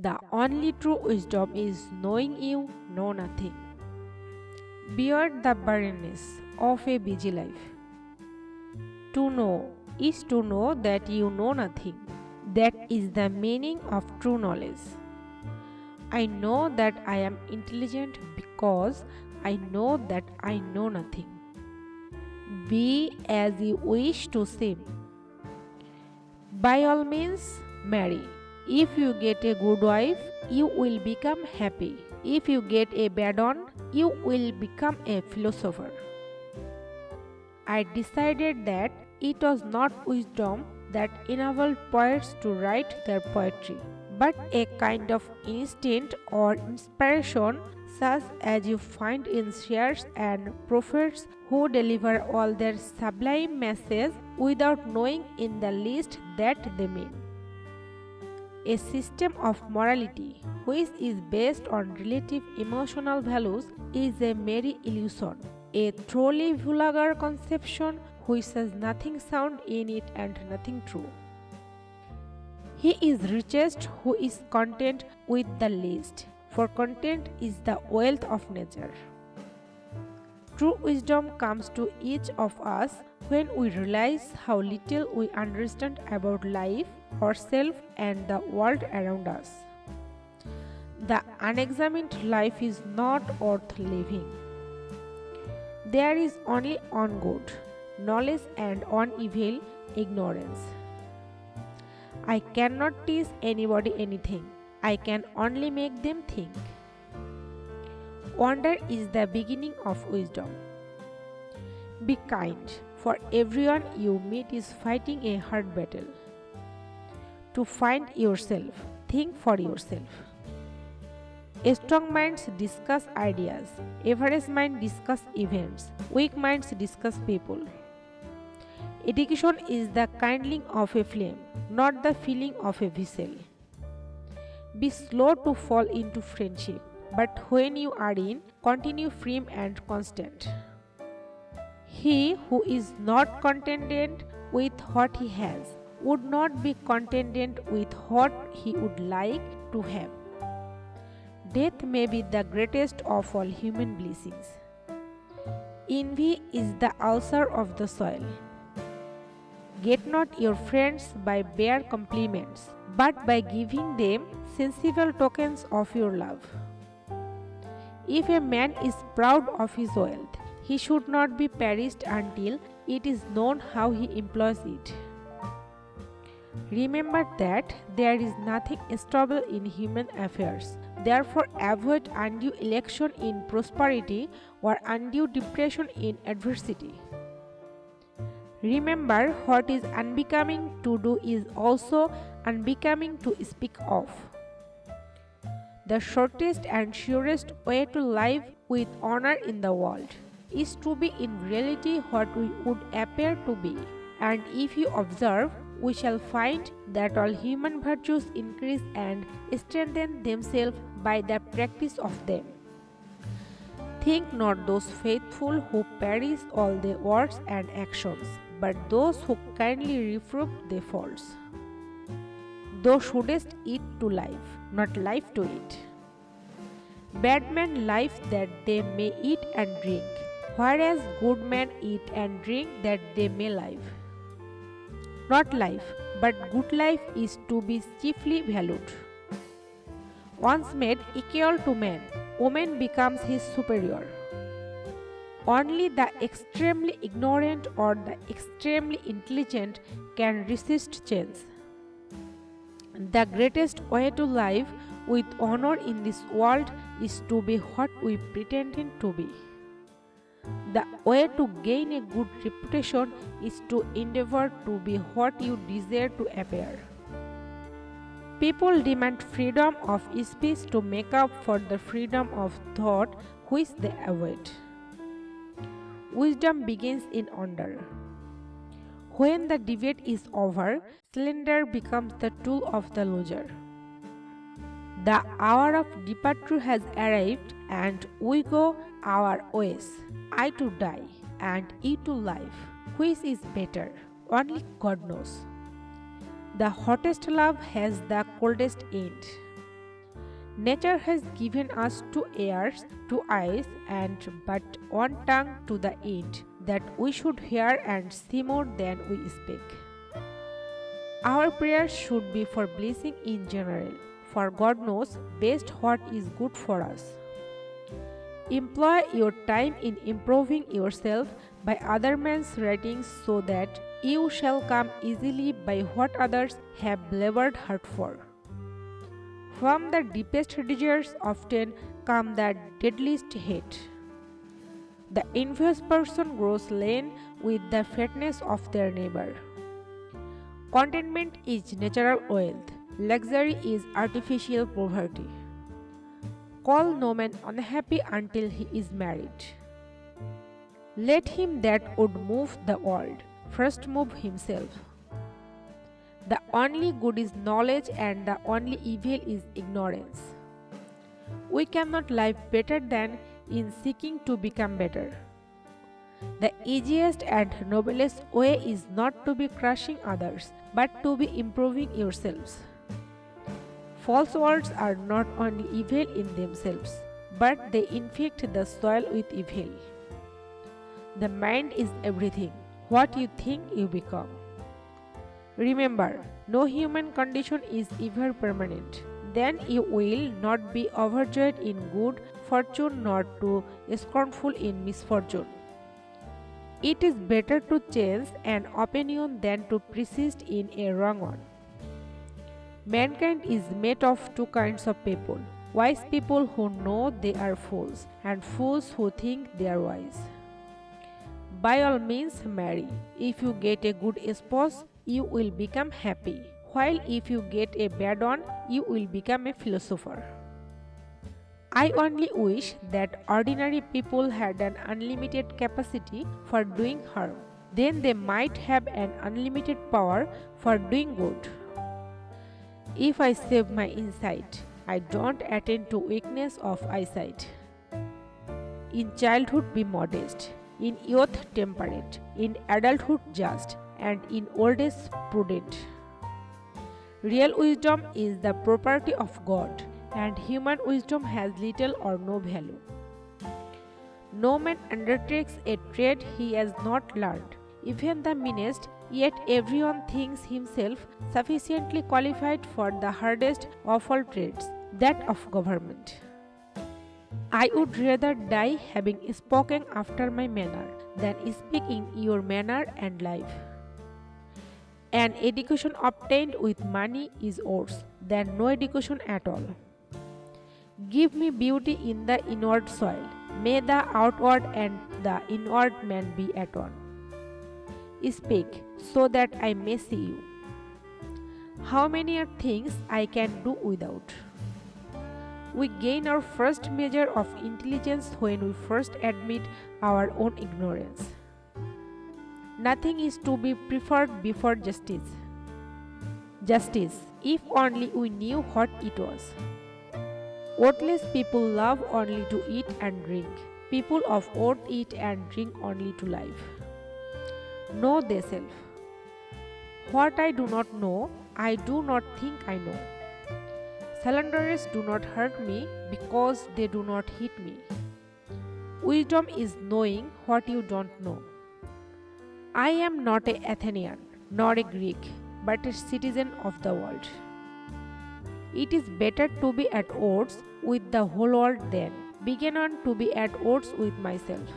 The only true wisdom is knowing you know nothing. Beard the barrenness of a busy life. To know is to know that you know nothing. That is the meaning of true knowledge. I know that I am intelligent because I know that I know nothing. Be as you wish to seem. By all means, marry. If you get a good wife, you will become happy. If you get a bad one, you will become a philosopher. I decided that it was not wisdom that enabled poets to write their poetry, but a kind of instinct or inspiration such as you find in seers and prophets who deliver all their sublime messages without knowing in the least that they mean. A system of morality which is based on relative emotional values is a merry illusion, a thoroughly vulgar conception which has nothing sound in it and nothing true. He is richest who is content with the least, for content is the wealth of nature. True wisdom comes to each of us when we realize how little we understand about life, ourselves, and the world around us. The unexamined life is not worth living. There is only one good, knowledge, and one evil, ignorance. I cannot teach anybody anything. I can only make them think. Wonder is the beginning of wisdom. Be kind, for everyone you meet is fighting a hard battle. To find yourself, think for yourself. Strong minds discuss ideas, average minds discuss events, weak minds discuss people. Education is the kindling of a flame, not the filling of a vessel. Be slow to fall into friendship, but when you are in, continue firm and constant. He who is not contented with what he has would not be contented with what he would like to have. Death may be the greatest of all human blessings. Envy is the ulcer of the soil. Get not your friends by bare compliments, but by giving them sensible tokens of your love. If a man is proud of his wealth, he should not be perished until it is known how he employs it. Remember that there is nothing stable in human affairs. Therefore, avoid undue election in prosperity or undue depression in adversity. Remember, what is unbecoming to do is also unbecoming to speak of. The shortest and surest way to live with honor in the world is to be in reality what we would appear to be. And if you observe, we shall find that all human virtues increase and strengthen themselves by the practice of them. Think not those faithful who perish all their words and actions, but those who kindly reprove their faults. Thou shouldest eat to life, not life to eat. Bad men live that they may eat and drink, whereas good men eat and drink that they may live. Not life, but good life is to be chiefly valued. Once made equal to man, woman becomes his superior. Only the extremely ignorant or the extremely intelligent can resist change. The greatest way to live with honor in this world is to be what we pretend to be. The way to gain a good reputation is to endeavor to be what you desire to appear. People demand freedom of speech to make up for the freedom of thought which they avoid. Wisdom begins in wonder. When the debate is over, slander becomes the tool of the loser. The hour of departure has arrived, and we go our ways. I to die, and you to live. Which is better? Only God knows. The hottest love has the coldest end. Nature has given us two ears, two eyes, and but one tongue to the end, that we should hear and see more than we speak. Our prayers should be for blessing in general, for God knows best what is good for us. Employ your time in improving yourself by other men's ratings so that you shall come easily by what others have labored hard for. From the deepest desires often come the deadliest hate. The envious person grows lean with the fatness of their neighbor. Contentment is natural wealth, luxury is artificial poverty. Call no man unhappy until he is married. Let him that would move the world first move himself. The only good is knowledge and the only evil is ignorance. We cannot live better than in seeking to become better. The easiest and noblest way is not to be crushing others, but to be improving yourselves. False words are not only evil in themselves, but they infect the soil with evil. The mind is everything. What you think, you become. Remember, no human condition is ever permanent. Then you will not be overjoyed in good fortune nor too scornful in misfortune. It is better to change an opinion than to persist in a wrong one. Mankind is made of two kinds of people: wise people who know they are fools, and fools who think they are wise. By all means, marry. If you get a good spouse, you will become happy, while if you get a bad one, you will become a philosopher. I only wish that ordinary people had an unlimited capacity for doing harm. Then they might have an unlimited power for doing good. If I save my insight, I don't attend to weakness of eyesight. In childhood be modest, in youth temperate, in adulthood just, and in old age prudent. Real wisdom is the property of God, and human wisdom has little or no value. No man undertakes a trade he has not learned, even the meanest, yet everyone thinks himself sufficiently qualified for the hardest of all trades, that of government. I would rather die having spoken after my manner than speak in your manner and life. An education obtained with money is worse than no education at all. Give me beauty in the inward soil. May the outward and the inward man be at one. Speak so that I may see you. How many are things I can do without? We gain our first measure of intelligence when we first admit our own ignorance. Nothing is to be preferred before justice. Justice, if only we knew what it was. Worthless people love only to eat and drink. People of worth eat and drink only to live. Know thyself. What I do not know, I do not think I know. Slanderers do not hurt me because they do not hit me. Wisdom is knowing what you don't know. I am not an Athenian, nor a Greek, but a citizen of the world. It is better to be at odds with the whole world than begin on to be at odds with myself.